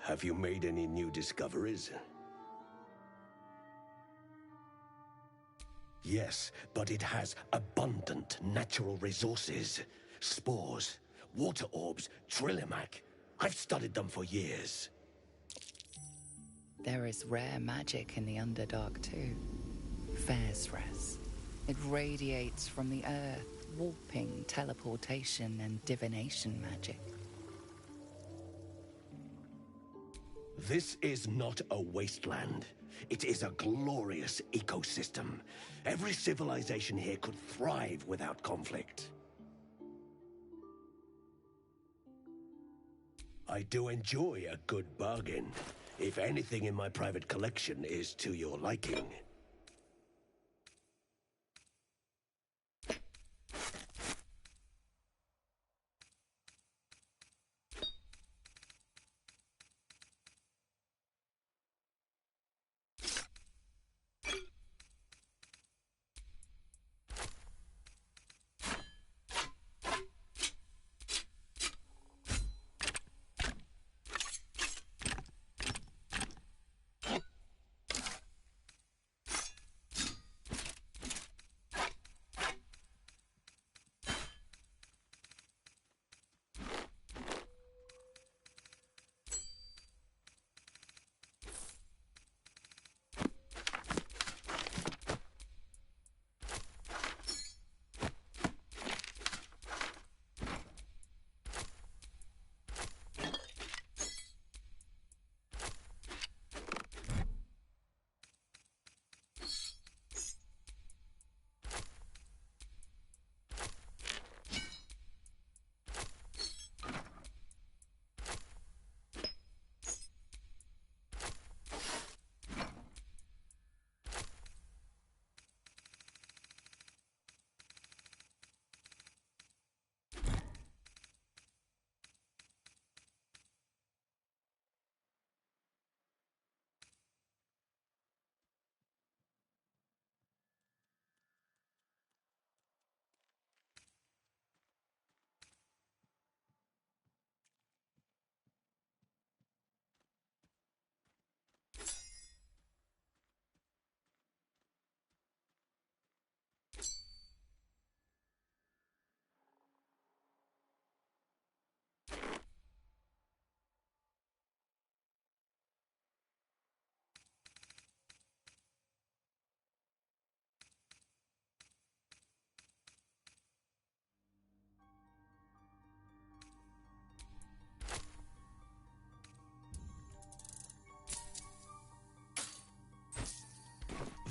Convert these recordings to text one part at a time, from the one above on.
Have you made any new discoveries? Yes, but it has abundant natural resources. Spores, water orbs, trillimac. I've studied them for years. There is rare magic in the Underdark too. Fairsres. It radiates from the earth, warping, teleportation, and divination magic. This is not a wasteland. It is a glorious ecosystem. Every civilization here could thrive without conflict. I do enjoy a good bargain, if anything in my private collection is to your liking.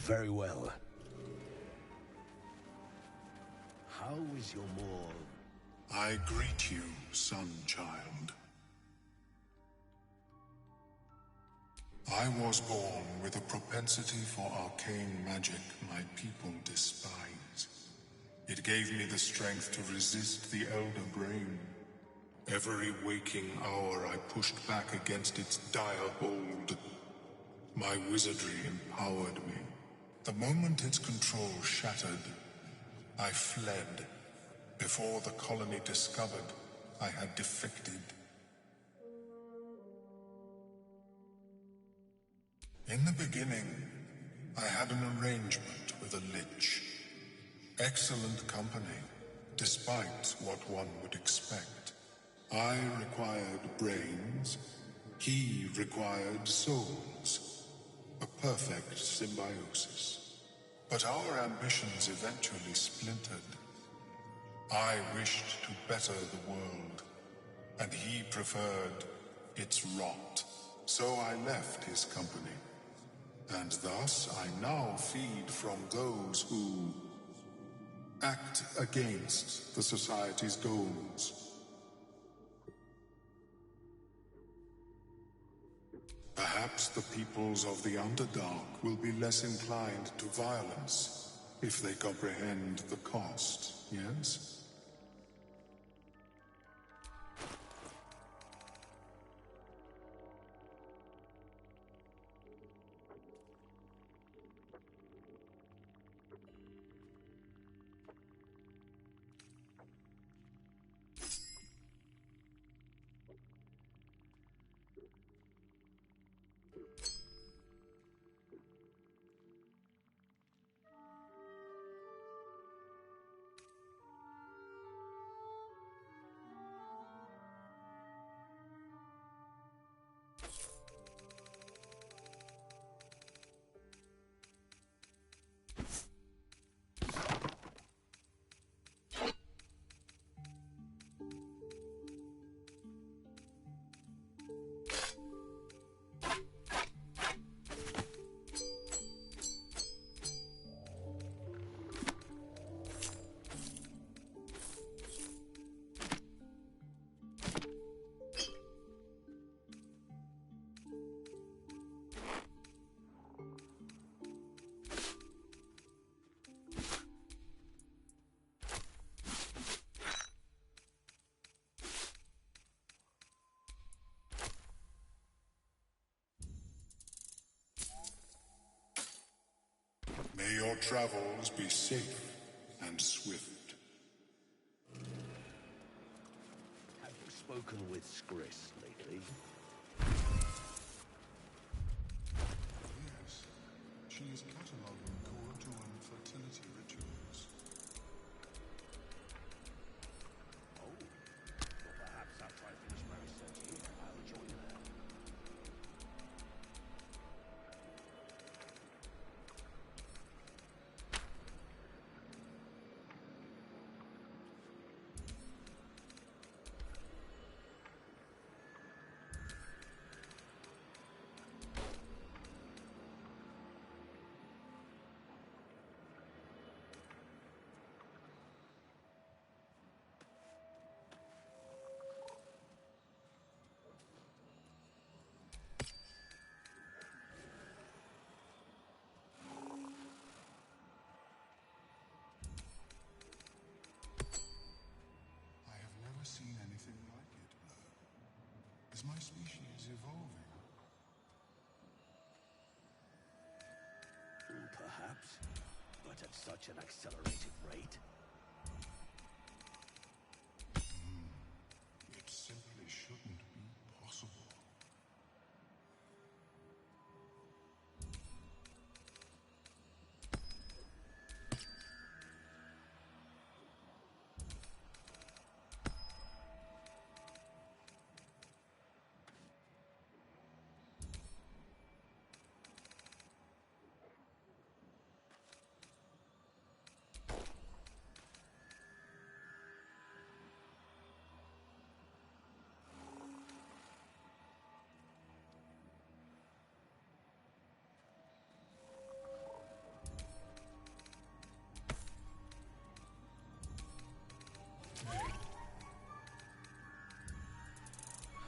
Very well. How is your more... I greet you, son-child. I was born with a propensity for arcane magic my people despise. It gave me the strength to resist the Elder Brain. Every waking hour I pushed back against its dire hold. My wizardry empowered me. The moment its control shattered, I fled. Before the colony discovered, I had defected. In the beginning, I had an arrangement with a lich. Excellent company, despite what one would expect. I required brains, he required souls. A perfect symbiosis. But our ambitions eventually splintered. I wished to better the world, and he preferred its rot. So I left his company, and thus I now feed from those who act against the Society's goals. Perhaps the peoples of the Underdark will be less inclined to violence if they comprehend the cost, yes? your travels be safe and swift. Have you spoken with Skris lately? Yes, she is cataloguing Corduan fertility rituals. Oh, well, perhaps after I finish my research here, I'll join her. I have never seen anything like it, Blurg. Is my species evolving? Perhaps, but at such an accelerated rate. It simply shouldn't be possible.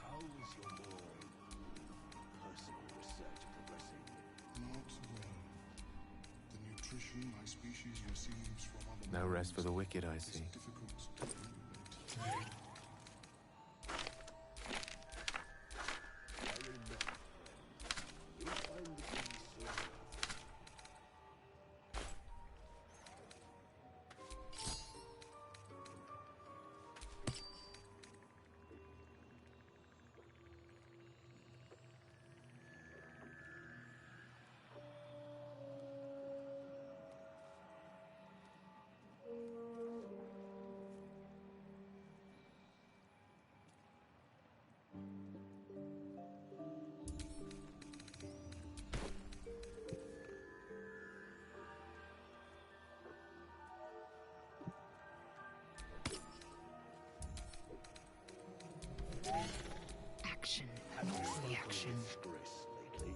How is your more personal research progressing? Not well. The nutrition my species receives from other No rest for the wicked, I is see. difficult to regulate. Worry not, friend. You'll find the key soon enough. Action Have you meets spoken reaction. with Skris lately?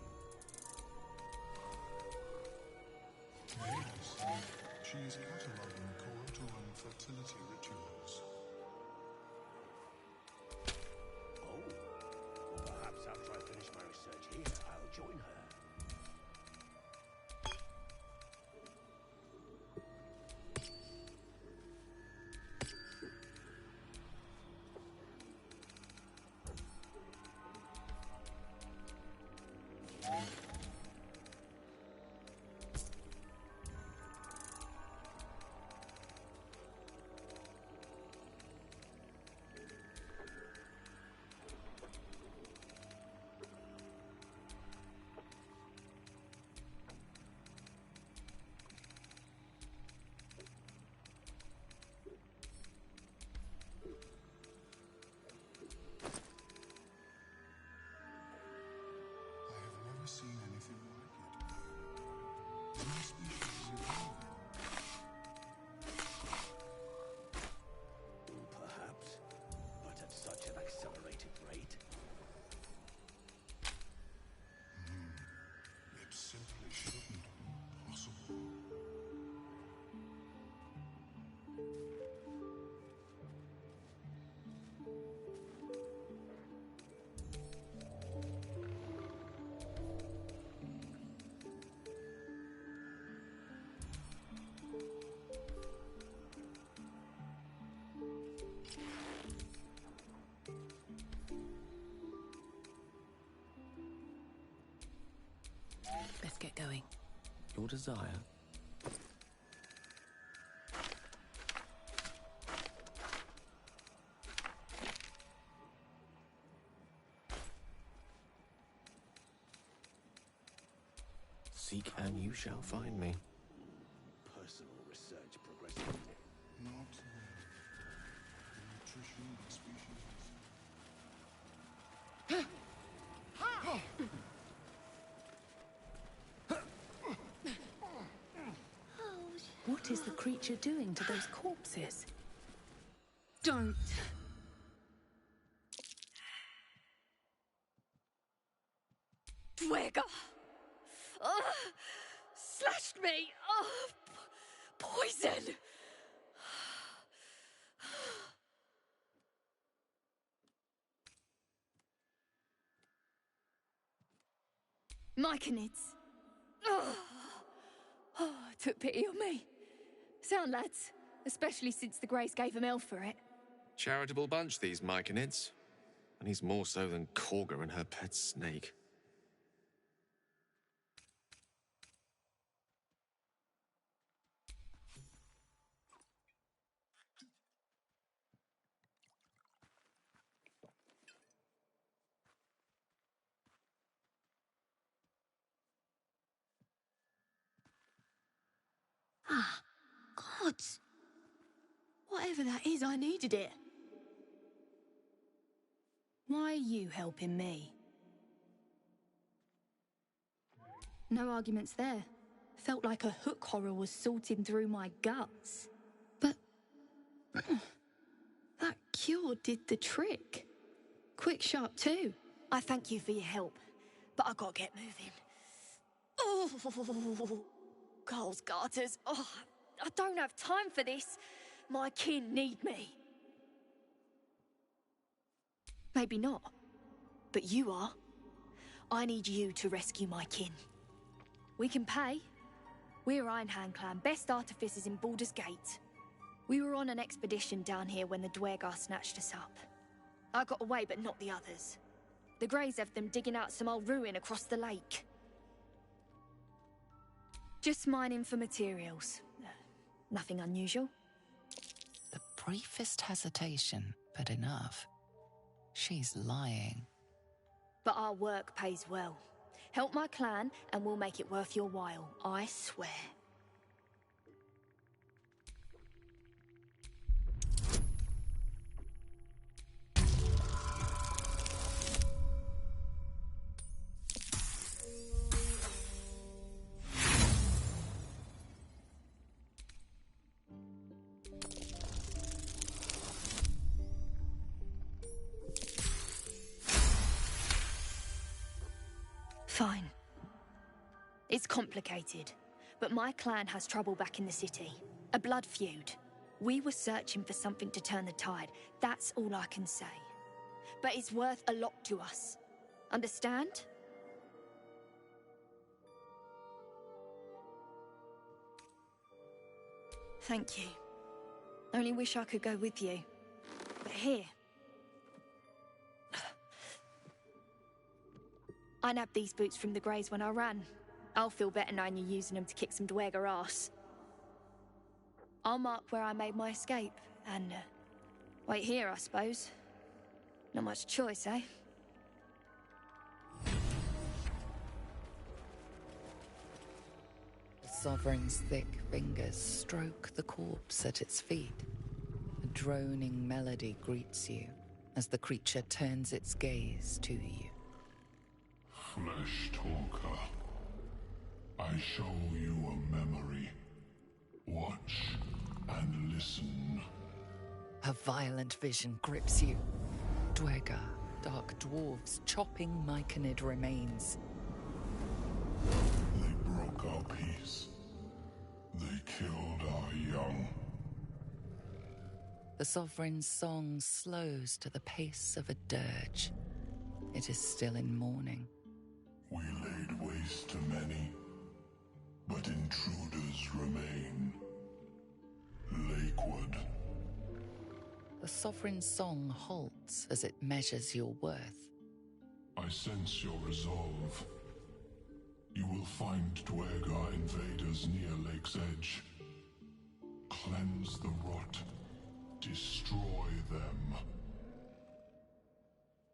Yes, she is cataloguing Corduan fertility rituals. Oh, well, perhaps after I finish my research here, I'll join her. I have never seen anything like it. Is my species evolving? Perhaps, but at such an accelerated rate. It simply shouldn't be possible. Let's get going. Your desire? Seek and you shall find me. Personal research progressing. Not nutrition species. What is the creature doing to those corpses? Don't! Dwerga! Slashed me! Poison! Myconids! Took pity on me. Sound, lads. Especially since the Greys gave him hell for it. Charitable bunch, these Myconids. And he's more so than Korga and her pet snake. Gods! Whatever that is, I needed it. Why are you helping me? No arguments there. Felt like a hook horror was sorting through my guts. But... that cure did the trick. Quick, sharp too. I thank you for your help, but I gotta get moving. Oh, Carl's garters. Oh, I don't have time for this. My kin need me. Maybe not, but you are. I need you to rescue my kin. We can pay. We're Ironhand Clan, best artificers in Baldur's Gate. We were on an expedition down here when the Dwergar snatched us up. I got away, but not the others. The Greys have them digging out some old ruin across the lake. Just mining for materials. Nothing unusual. The briefest hesitation, but enough. She's lying. But our work pays well. Help my clan, and we'll make it worth your while, I swear. Fine. It's complicated, but my clan has trouble back in the city. A blood feud. We were searching for something to turn the tide. That's all I can say. But it's worth a lot to us. Understand? Thank you. Only wish I could go with you. But here... I nabbed these boots from the Greys when I ran. I'll feel better knowing you're using them to kick some Dwergar ass. I'll mark where I made my escape, and wait here, I suppose. Not much choice, eh? The Sovereign's thick fingers stroke the corpse at its feet. A droning melody greets you as the creature turns its gaze to you. Flesh talker, I show you a memory. Watch and listen. A violent vision grips you. Dwergar, dark dwarves chopping Myconid remains. They broke our peace. They killed our young. The Sovereign's song slows to the pace of a dirge. It is still in mourning. We laid waste to many, but intruders remain. Lakewood. The Sovereign's song halts as it measures your worth. I sense your resolve. You will find Dwergar invaders near Lake's edge. Cleanse the rot. Destroy them.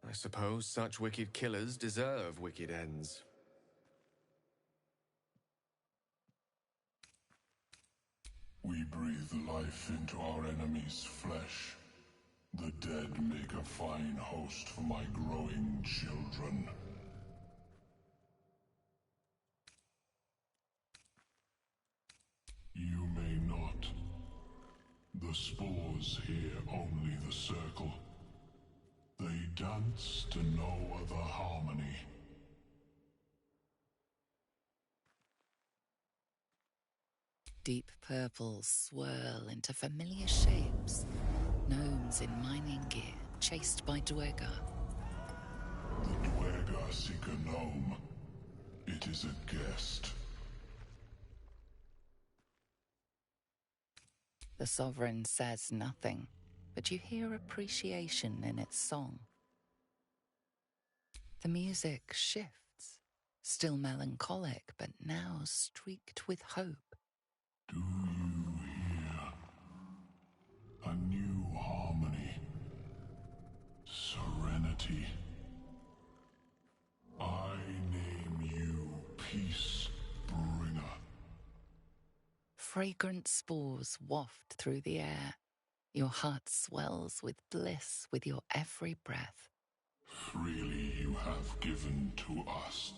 I suppose such wicked killers deserve wicked ends. We breathe life into our enemy's flesh. The dead make a fine host for my growing children. You may not. The spores hear only the circle. They dance to no other harmony. Deep purples swirl into familiar shapes. Gnomes in mining gear, chased by Dwergar. The Dwergar seek a gnome. It is a guest. The Sovereign says nothing, but you hear appreciation in its song. The music shifts, still melancholic, but now streaked with hope. Do you hear? A new harmony. Serenity. I name you Peace Bringer. Fragrant spores waft through the air. Your heart swells with bliss with your every breath. Freely you have given to us.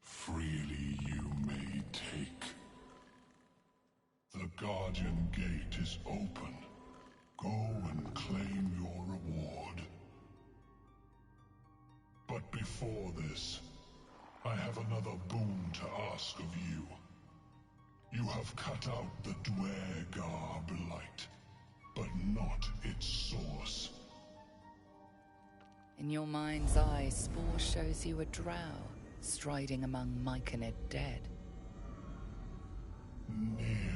Freely you may take. The Guardian Gate is open. Go and claim your reward. But before this, I have another boon to ask of you. You have cut out the Dwergar blight, but not its source. In your mind's eye, Spore shows you a drow, striding among Myconid dead. Near.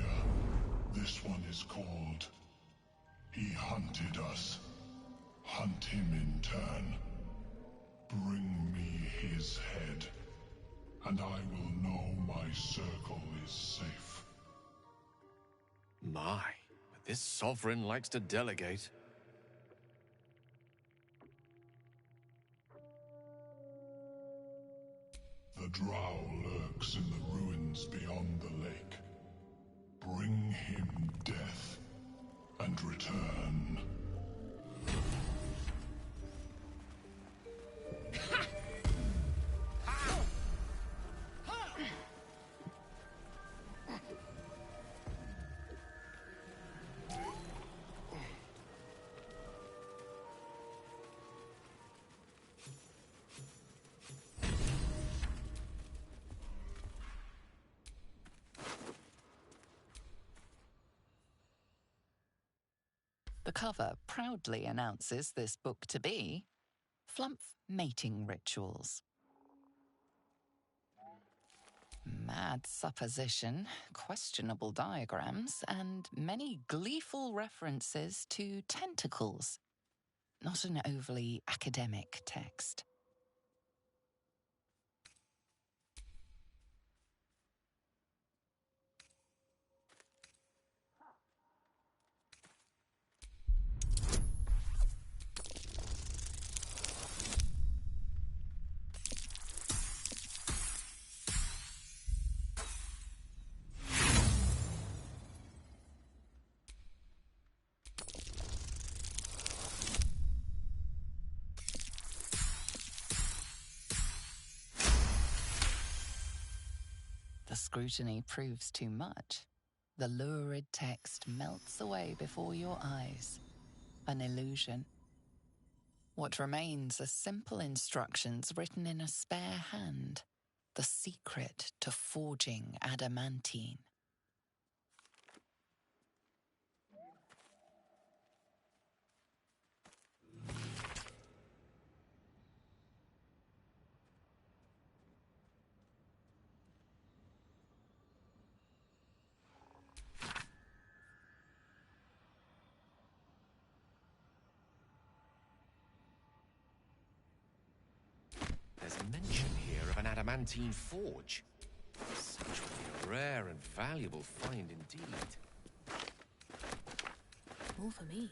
This one is called. He hunted us. Hunt him in turn. Bring me his head, and I will know my circle is safe. My, but this Sovereign likes to delegate. The drow lurks in the ruins beyond the lake. Bring him death, and return. The cover proudly announces this book to be Flumph Mating Rituals. Mad supposition, questionable diagrams, and many gleeful references to tentacles. Not an overly academic text. The scrutiny proves too much. The lurid text melts away before your eyes. An illusion. What remains are simple instructions written in a spare hand. The secret to forging adamantine. There's a mention here of an adamantine forge. Such would be a rare and valuable find indeed. More for me.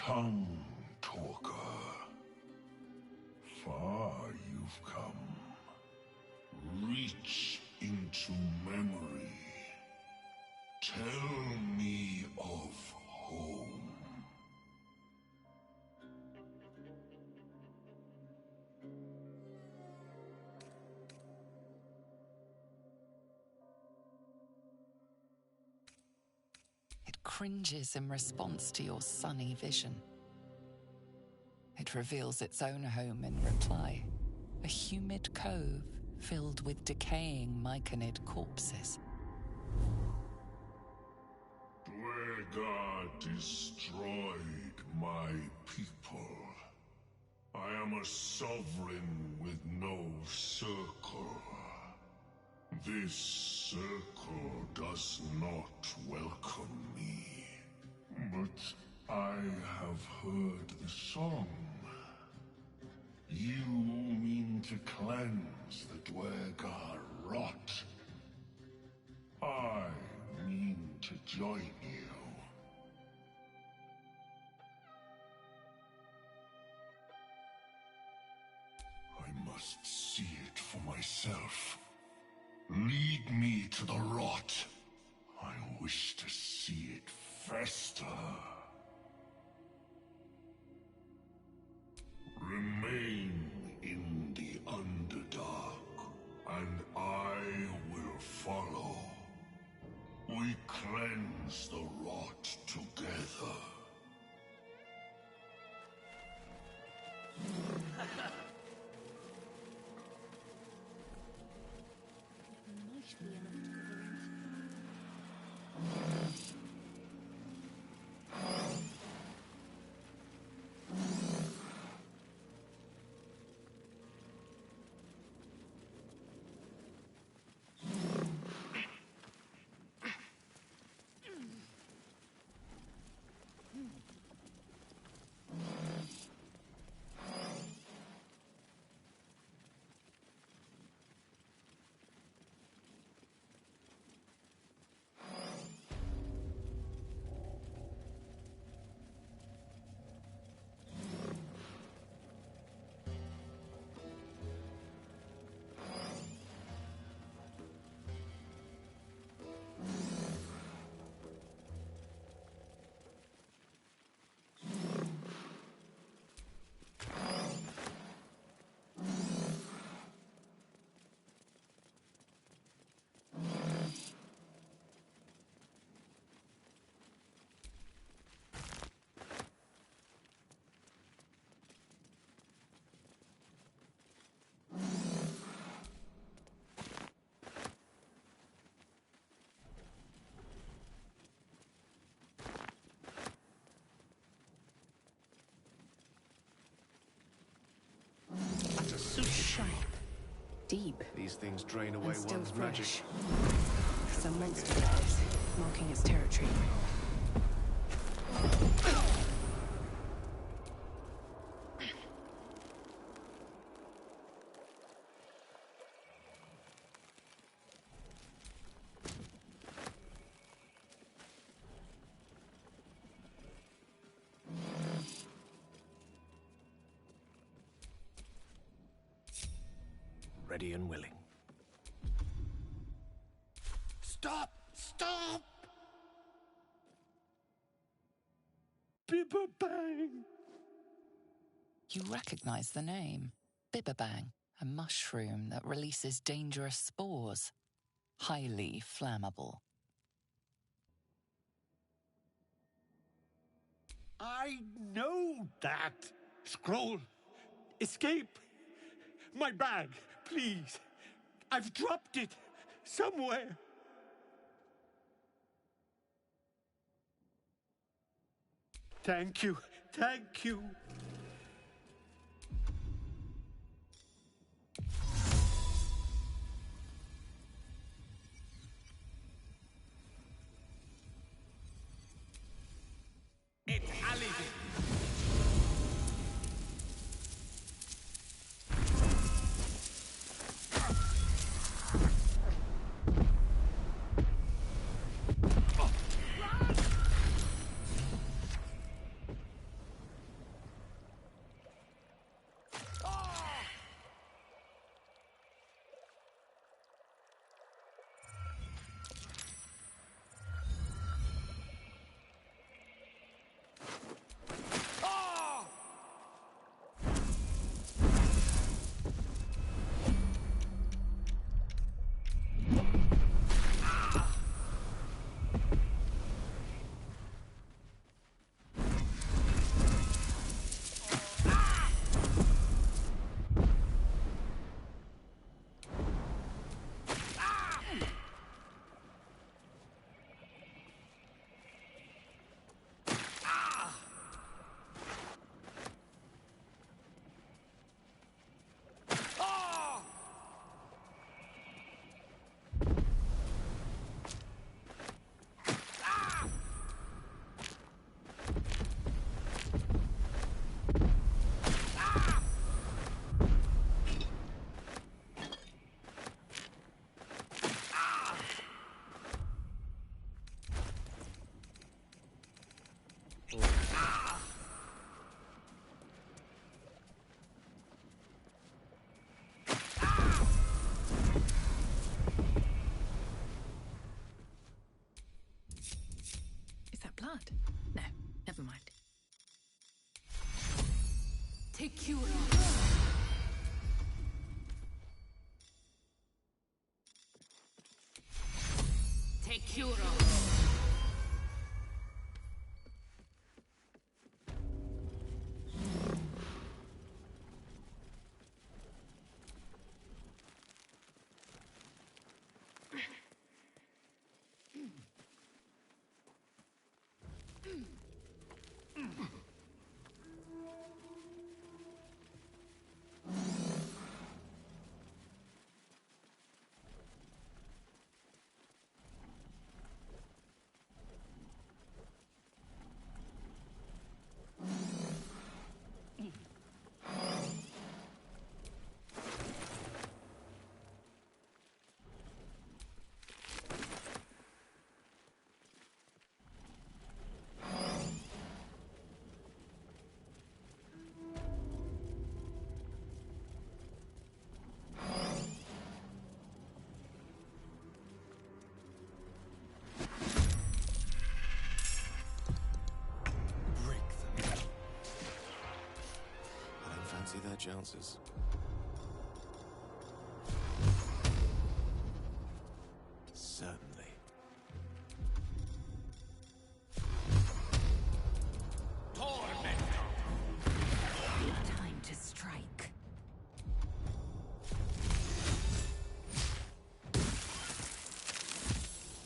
Come, talker. Far you've come. Reach into memory. Tell me of home. It cringes in response to your sunny vision. It reveals its own home in reply, a humid cove filled with decaying myconid corpses. Blurg destroyed my people. I am a sovereign with no circle. This circle does not welcome me. But I have heard the song. You mean to cleanse the Dwergar rot. I mean to join you. I must see it for myself. Lead me to the rot. I wish to see it fester. Remain in the Underdark, and I will follow. We cleanse the rot together. Sharp, deep, These things drain away and still one's magic. fresh. Some monster guys, marking its territory. Ready and willing. Stop! Stop! Bibberbang! You recognize the name. Bibberbang, a mushroom that releases dangerous spores. Highly flammable. I know that! Scroll! Escape! My bag, please! I've dropped it! Somewhere! Thank you! Thank you! It's Alibi! blood. No, never mind. Tequila. Tequila. Fancy their chances. Certainly. Time to strike.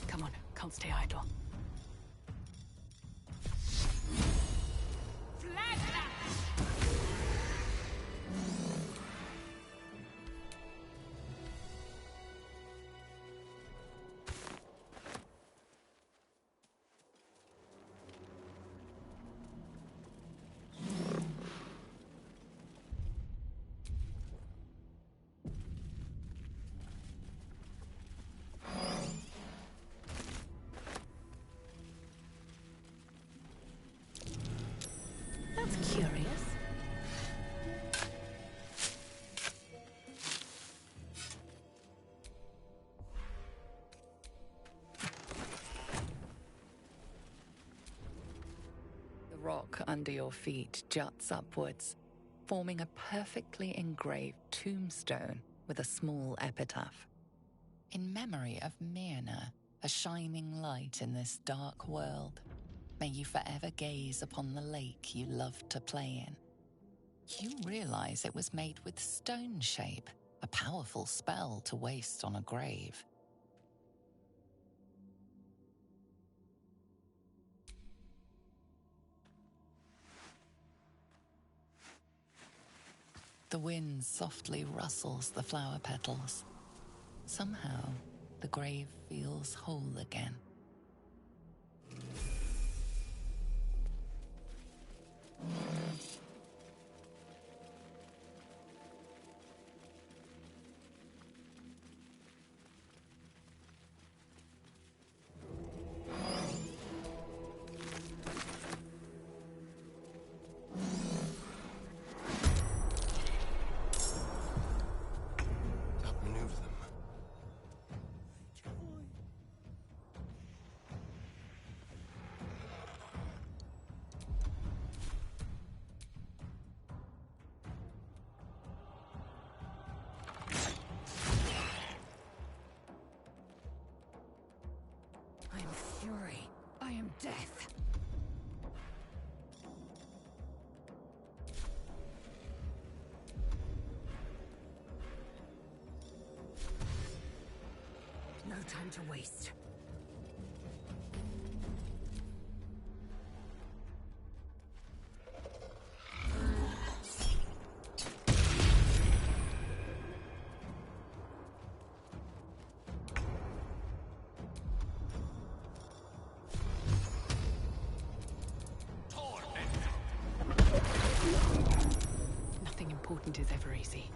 Come on, can't stay idle. That's curious. The rock under your feet juts upwards, forming a perfectly engraved tombstone with a small epitaph. In memory of Myrna, a shining light in this dark world, may you forever gaze upon the lake you loved to play in. You realize it was made with stone shape, a powerful spell to waste on a grave. The wind softly rustles the flower petals. Somehow, the grave feels whole again. Outmaneuver them. I am fury. I am death. No time to waste. Nothing important is ever easy.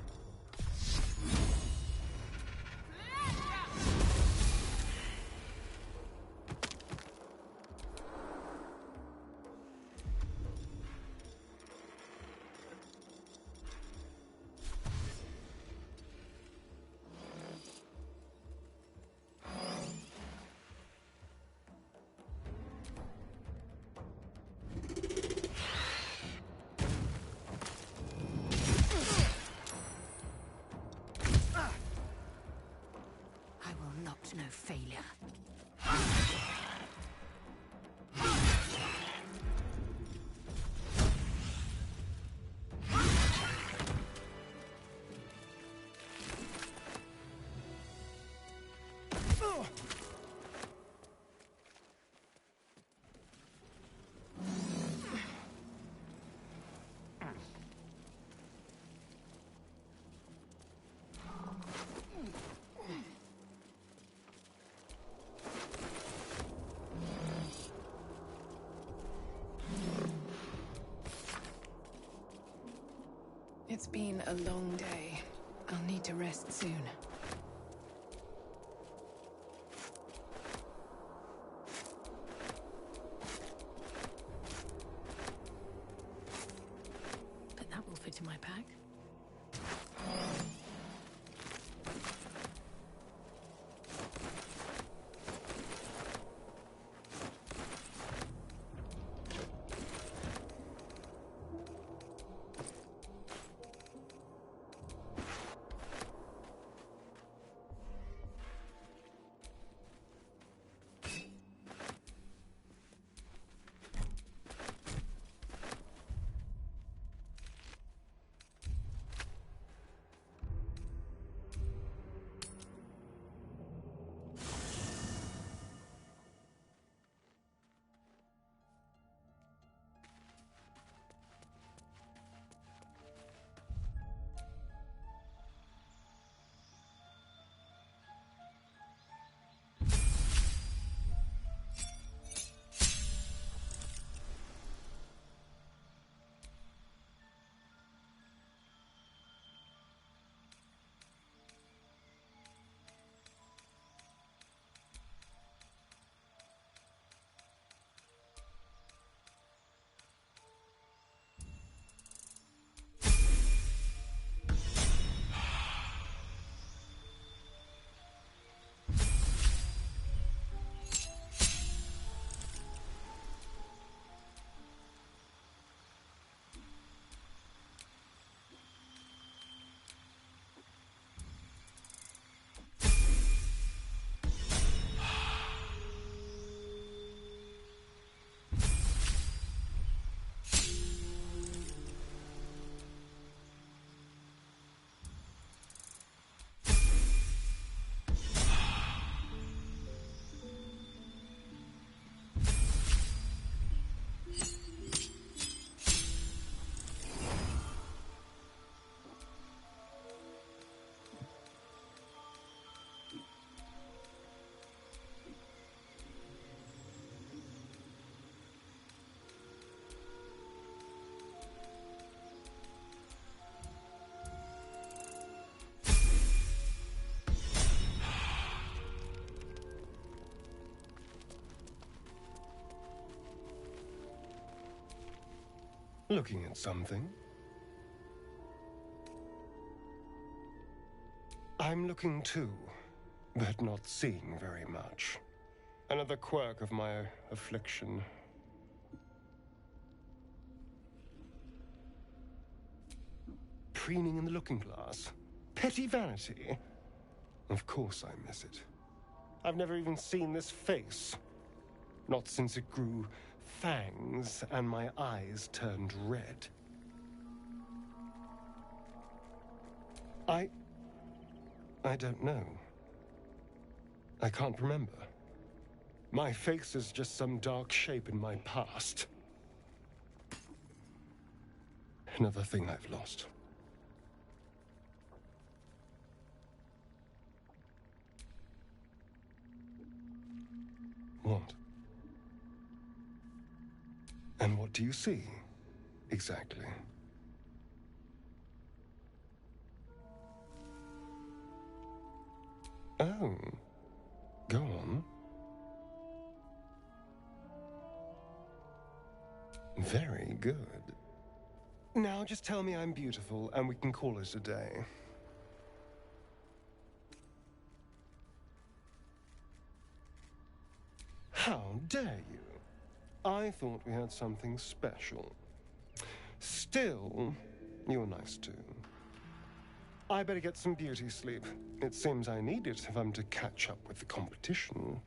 It's been a long day. I'll need to rest soon. But that will fit in my pack. Looking at something? I'm looking too, but not seeing very much. Another quirk of my affliction. Preening in the looking glass? Petty vanity? Of course I miss it. I've never even seen this face. Not since it grew fangs and my eyes turned red. I don't know. I can't remember. My face is just some dark shape in my past. Another thing I've lost. What? And what do you see, exactly? Oh, go on. Very good. Now just tell me I'm beautiful and we can call it a day. How dare you? I thought we had something special. Still, you're nice too. I better get some beauty sleep. It seems I need it if I'm to catch up with the competition.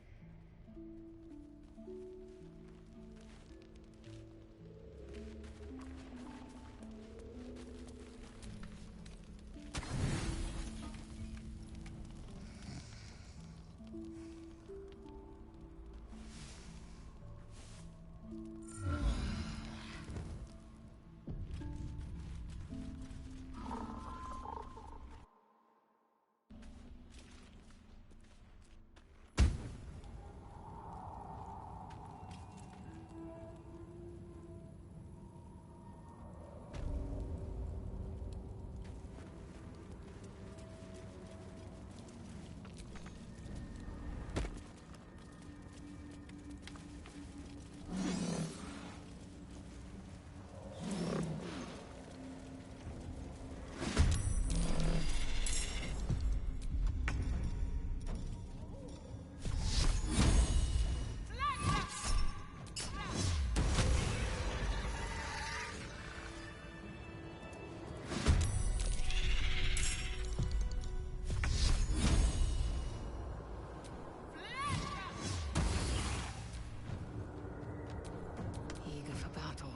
battle.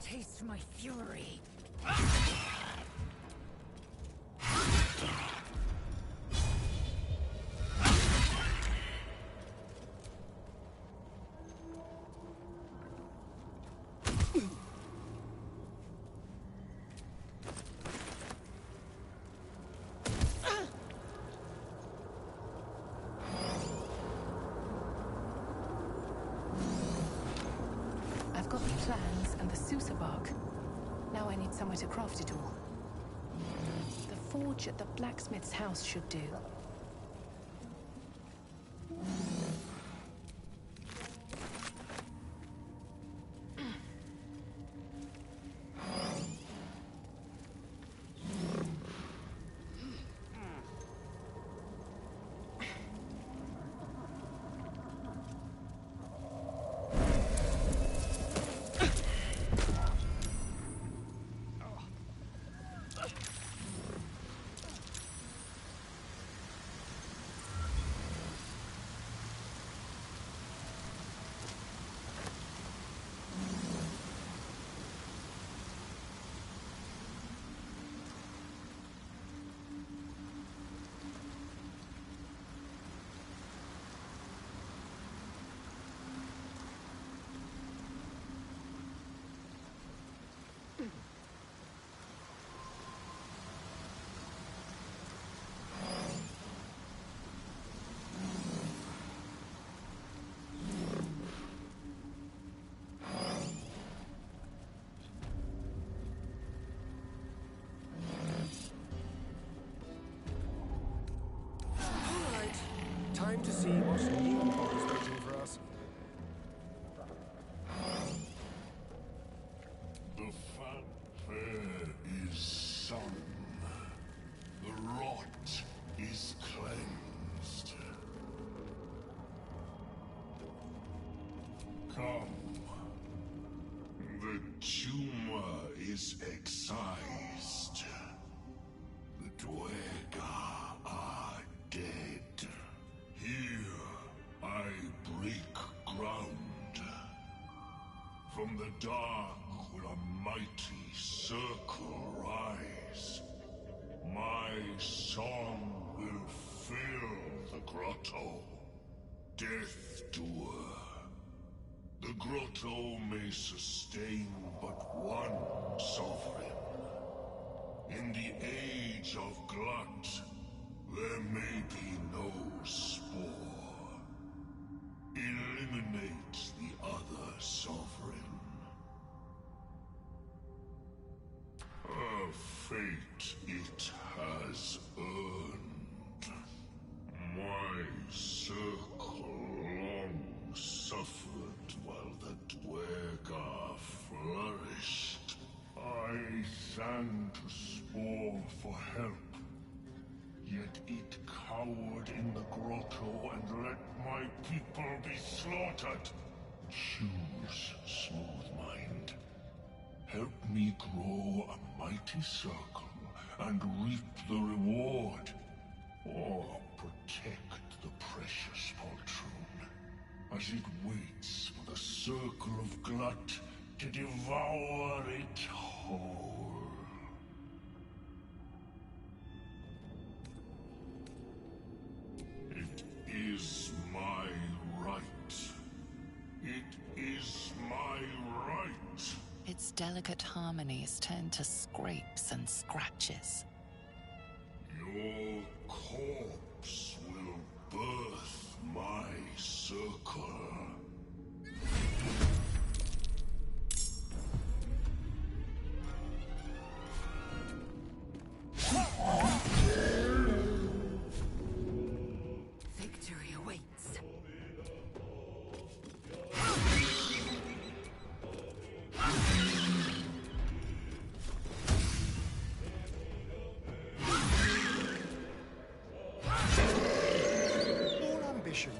Taste my fury. I've got the plans and the Sousa bark. Now I need somewhere to craft it all. The forge at the blacksmith's house should do. Time to see what new is waiting for us. The fanfare is sung. The rot is cleansed. Come. The tumor is excised. The Dwerga are dead. Here I break ground. From the dark will a mighty circle rise. My song will fill the grotto. Death Doer. The grotto may sustain but one sovereign. In the age of Glut, there may be no spore. Eliminate the other sovereign. Her fate it has earned. My circle long suffered while the Dwerga flourished. I sang to Spore for help. Yet it cowered in the grotto and let my people be slaughtered. Choose, Smooth Mind. Help me grow a mighty circle and reap the reward. Or protect the precious poltroon as it waits for the circle of Glut to devour it whole. It is my right. It is my right. Its delicate harmonies turn to scrapes and scratches. Your corpse will birth my circle. Victory awaits. All ambition,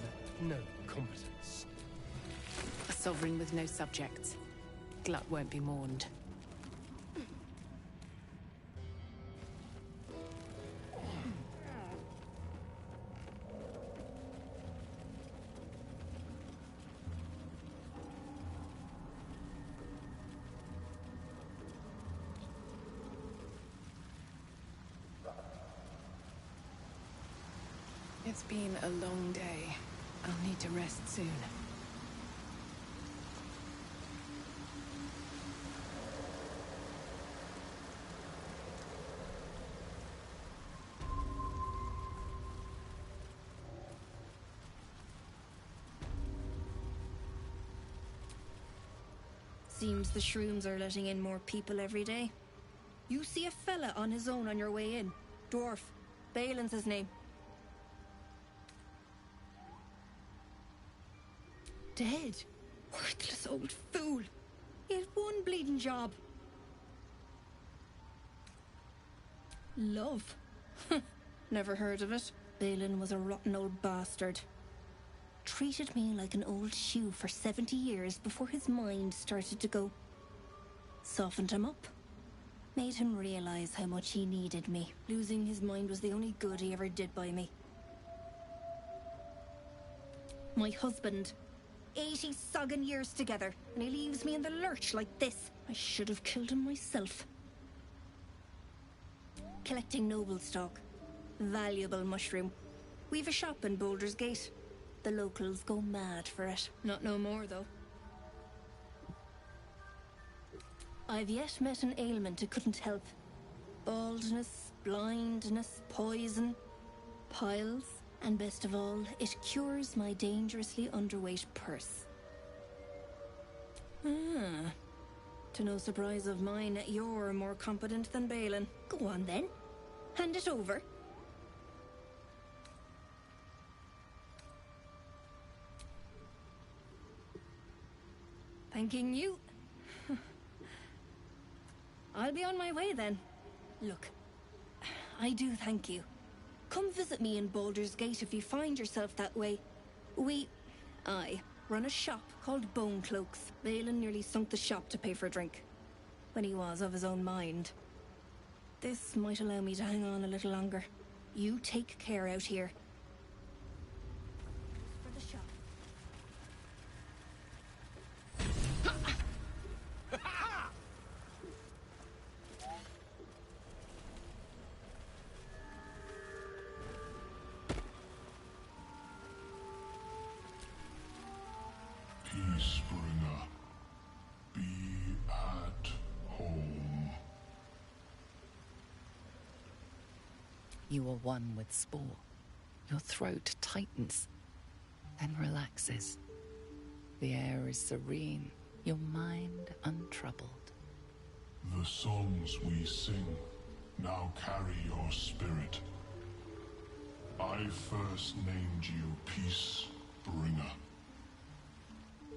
no competence. A sovereign with no subjects. Glut won't be mourned. It's been a long day. I'll need to rest soon. Seems the shrooms are letting in more people every day. You see a fella on his own on your way in. Dwarf. Balin's his name. Dead. Worthless old fool. He had one bleeding job. Love. Never heard of it. Balin was a rotten old bastard. Treated me like an old shoe for 70 years before his mind started to go. Softened him up. Made him realize how much he needed me. Losing his mind was the only good he ever did by me. My husband. 80 soggin years together, and he leaves me in the lurch like this. I should have killed him myself. Collecting noble stock. Valuable mushroom. We've a shop in Baldur's Gate. The locals go mad for it. Not no more, though. I've yet met an ailment it couldn't help. Baldness, blindness, poison, piles, and best of all, it cures my dangerously underweight purse. Ah. To no surprise of mine, you're more competent than Balin. Go on then. Hand it over. Thanking you. I'll be on my way then. Look, I do thank you. Come visit me in Baldur's Gate if you find yourself that way. I run a shop called Bonecloaks. Balin nearly sunk the shop to pay for a drink, when he was of his own mind. This might allow me to hang on a little longer. You take care out here. For the shop. Peacebringer, be at home. You are one with spore. Your throat tightens, then relaxes. The air is serene, your mind untroubled. The songs we sing now carry your spirit. I first named you Peacebringer.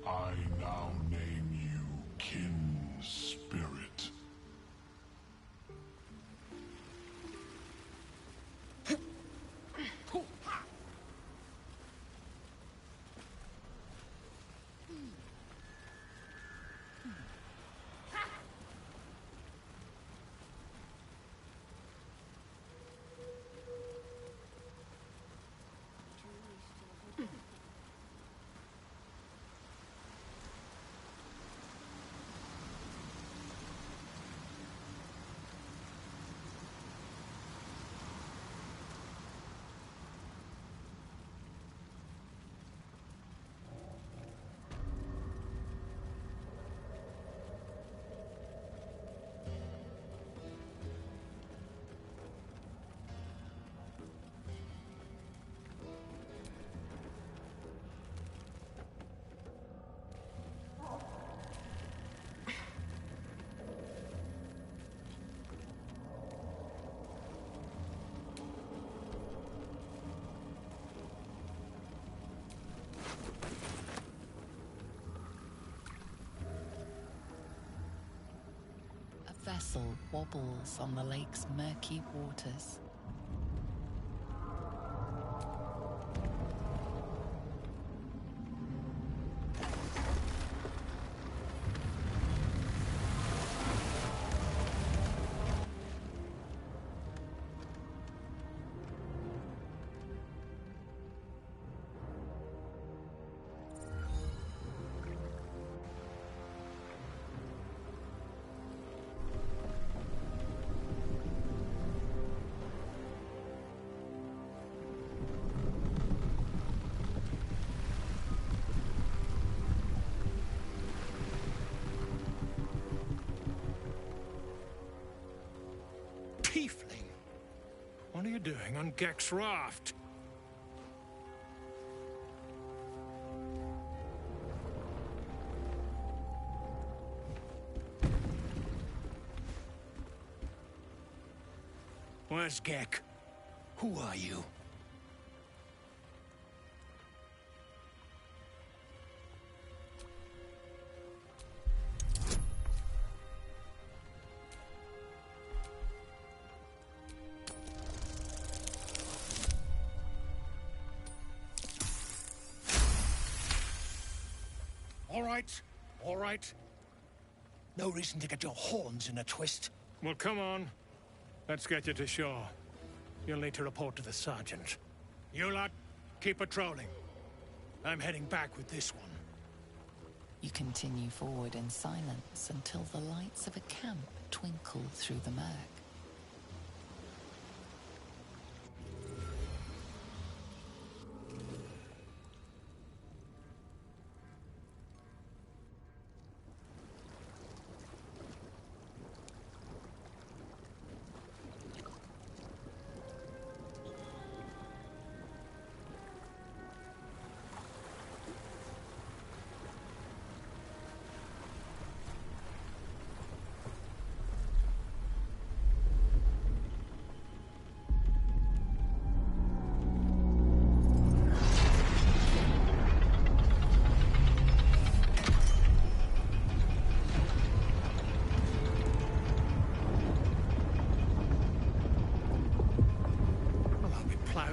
I now name you Kin Spirit. A vessel wobbles on the lake's murky waters. Tiefling? What are you doing on Gek's raft? Where's Gek? Who are you? All right. No reason to get your horns in a twist. Well, come on. Let's get you to shore. You'll need to report to the sergeant. You lot, keep patrolling. I'm heading back with this one. You continue forward in silence until the lights of a camp twinkle through the murk.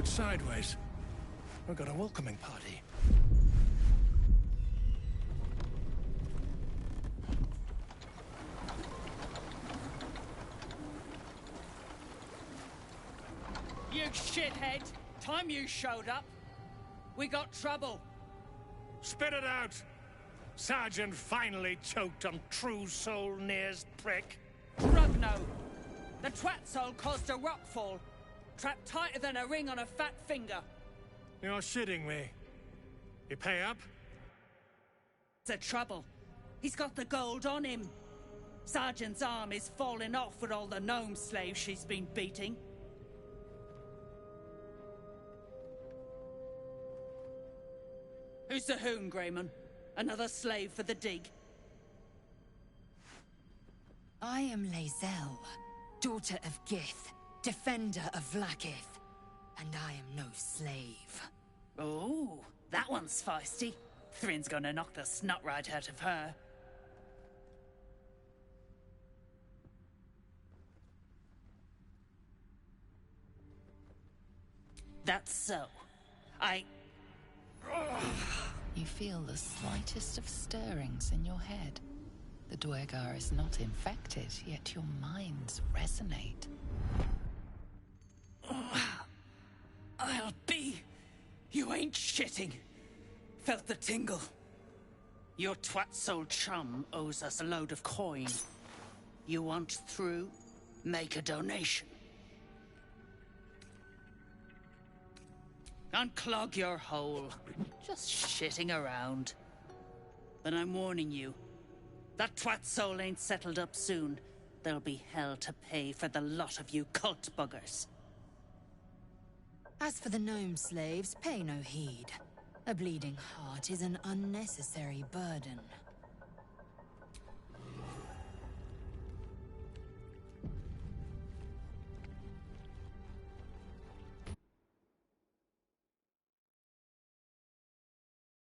Sideways. We've got a welcoming party. You shithead! Time you showed up. We got trouble. Spit it out! Sergeant finally choked on True Soul Near's prick. Rugno! The twat soul caused a rockfall. Trapped tighter than a ring on a fat finger. You're shitting me. You pay up? The trouble. He's got the gold on him. Sergeant's arm is falling off with all the gnome slaves she's been beating. Who's the hoon, Greyman? Another slave for the dig? I am Lae'zel, daughter of Gith, defender of Vlaakith, and I am no slave. Oh, that one's feisty. Thrin's gonna knock the snot right out of her. That's so. You feel the slightest of stirrings in your head. The Duergar is not infected, yet your minds resonate. I'll be. You ain't shitting. Felt the tingle. Your twat-soul chum owes us a load of coin. You want through? Make a donation. Unclog your hole. Just shitting around. But I'm warning you. That twat-soul ain't settled up soon. There'll be hell to pay for the lot of you cult buggers. As for the gnome slaves, pay no heed. A bleeding heart is an unnecessary burden.